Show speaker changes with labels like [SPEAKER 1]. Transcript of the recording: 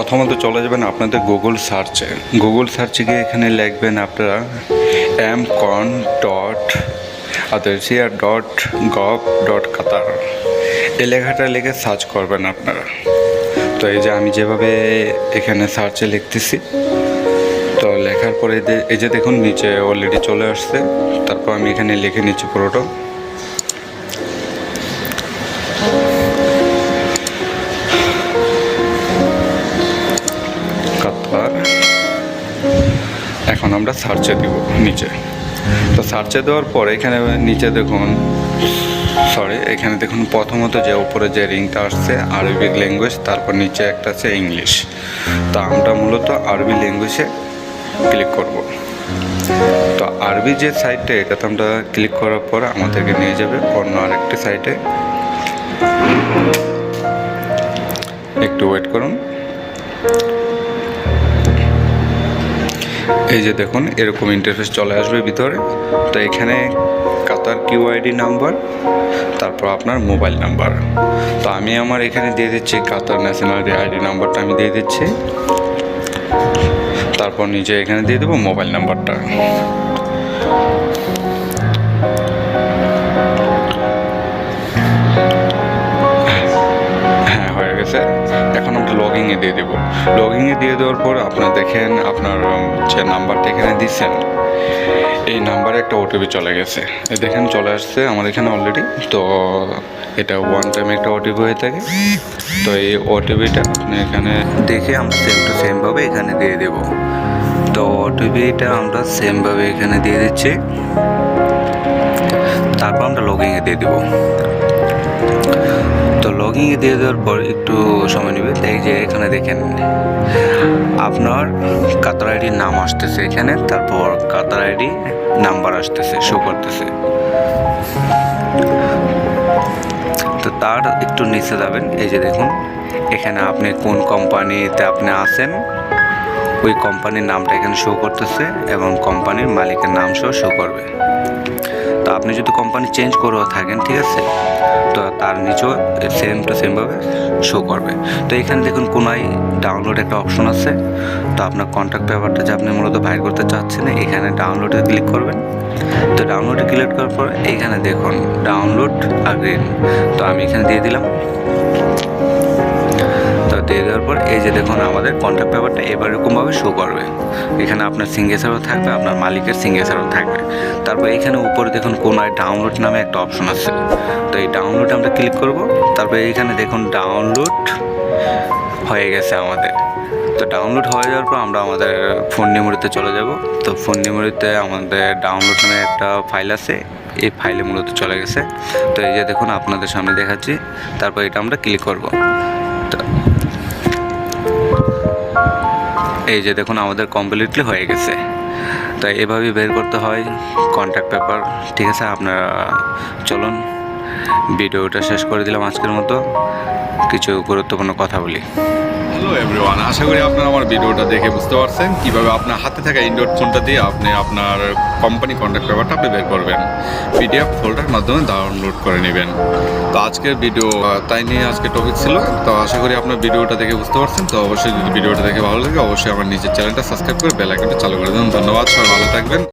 [SPEAKER 1] প্রথমত চলে যাবেন আপনাদের গুগল সার্চে গিয়ে এখানে লিখবেন আপনারা mcon.asia.gov.qatar এই লেখাটা লিখে সার্চ করবেন আপনারা। তো এই যে আমি যেভাবে এখানে সার্চে লিখতেছি, তো লেখার পরে এই যে দেখুন নিচে অলরেডি চলে আসছে। তারপর আমি এখানে লিখে নিচ্ছি পুরোটা। কাতার। এখন আমরা সার্চে দিব নিচে। তো সার্চে দেওয়ার পর এখানে নিচে দেখুন এখানে দেখুন প্রথমত যে উপরে যে রিংটা আসছে আরবিক ল্যাঙ্গুয়েজ, তারপর নিচে একটা আছে ইংলিশ। তো আমরা মূলত আরবি ল্যাঙ্গুয়েজে ক্লিক করব। তো আরবি যে সাইটটা এটাতে আমরা ক্লিক করার পর আমাদেরকে নিয়ে যাবে অন্য আরেকটি সাইটে। একটু ওয়েট করুন। এই যে দেখুন এরকম ইন্টারফেস চলে আসবে ভিতরে। তো এখানে কাতার কিউআইডি নাম্বার, তারপর আপনার মোবাইল নাম্বার। তো আমি আমার এখানে দিয়ে দিচ্ছি কাতার ন্যাশনাল আইডি নাম্বারটা আমি দিয়ে দিচ্ছি। তারপর নিচে এখানে দিয়ে দেবো মোবাইল নাম্বারটা। হ্যাঁ, হয়ে গেছে। এখন আমরা লগইনে দিয়ে দেবো। লগইনে দিয়ে দেওয়ার পর আপনারা দেখেন আপনার যে নাম্বারটা এখানে দিচ্ছেন এই নাম্বারে একটা ওটিপি চলে গেছে। দেখেন চলে আসছে আমার এখানে অলরেডি। তো এটা ওয়ান টাইম একটা ওটিপি হয়ে থাকে। তো এই ওটিপিটা আপনি এখানে দেখে আমরা সেম টু সেমভাবে এখানে দিয়ে দেব। তো ওটিপিটা আমরা সেমভাবে এখানে দিয়ে দিচ্ছি। তারপর আমরা লগইনে দিয়ে দেব। তো লগইনে দিয়ে দেওয়ার পর একটু সময় নেবে। এই যে এখানে দেখেন আপনার কাতার আইডির নাম আসতেছে এখানে, তারপর কাতার আইডি নাম্বার আসতেছে, শো করতেছে। তো তার একটু নিচে যাবেন। এই যে দেখুন এখানে আপনি কোন কোম্পানিতে আপনি আছেন ওই কোম্পানির নামটা এখানে শো করতেছে এবং কোম্পানির মালিকের নাম শো করবে। তো আপনি যদি কোম্পানি চেঞ্জ করেও থাকেন, ঠিক আছে, তো তার নিচেও সেম টু সেমভাবে শো করবে। তো এখানে দেখুন কোনায় ডাউনলোড একটা অপশন আছে। তো আপনার কন্ট্যাক্ট পেপারটা যে আপনি মূলত বাইর করতে চাচ্ছেন এখানে ডাউনলোডে ক্লিক করবেন। তো ডাউনলোডে ক্লিক করার পর এইখানে দেখুন ডাউনলোড আগ্রিন। তো আমি এখানে দিয়ে দিলাম। তো দিয়ে দেওয়ার পর এই যে দেখুন আমাদের কন্ট্যাক্ট পেপারটা এবার এরকমভাবে শো করবে। এখানে আপনার সিগনেচারও থাকবে, আপনার মালিকের সিগনেচারও থাকবে। তারপর এখানে উপরে দেখুন কোনায় ডাউনলোড নামে একটা অপশন আছে। তো এই ডাউনলোডে আমরা ক্লিক করব। তারপরে এইখানে দেখুন ডাউনলোড হয়ে গেছে আমাদের। তো ডাউনলোড হয়ে যাওয়ার পর আমরা আমাদের ফোন মেমোরিতে চলে যাব। তো ফোন মেমোরিতে আমাদের ডাউনলোড নামে একটা ফাইল আছে, এই ফাইলে মূলত চলে গেছে। তো এই যে দেখুন আপনাদের সামনে দেখাচ্ছি। তারপর এটা আমরা ক্লিক করব। এই যে দেখুন আমাদের কমপ্লিটলি হয়ে গেছে। তো এভাবেই বের করতে হয় কন্ট্যাক্ট পেপার, ঠিক আছে। আপনারা চলুন ভিডিওটা শেষ করে দিলাম আজকের মতো। কিছু গুরুত্বপূর্ণ কথা বলি।
[SPEAKER 2] হ্যালো এভরিওয়ান, আশা করি আপনারা আমার ভিডিওটা দেখে বুঝতে পারছেন কীভাবে আপনার হাতে থাকা অ্যান্ড্রয়েড ফোনটা দিয়ে আপনি আপনার কোম্পানি কন্ট্যাক্ট পেপারটা আপনি বের করবেন। পিডিএফ ফোল্ডার মাধ্যমে ডাউনলোড করে নেবেন। তো আজকের ভিডিও তাই নিয়ে আজকে টপিক ছিল। তো আশা করি আপনার ভিডিওটা দেখে বুঝতে পারছেন। তো অবশ্যই যদি ভিডিওটা দেখে ভালো লাগে অবশ্যই আমার নিজের চ্যানেলটা সাবস্ক্রাইব করে বেল আইকনটা চালু করে দেন। ধন্যবাদ, সবাই ভালো থাকবেন।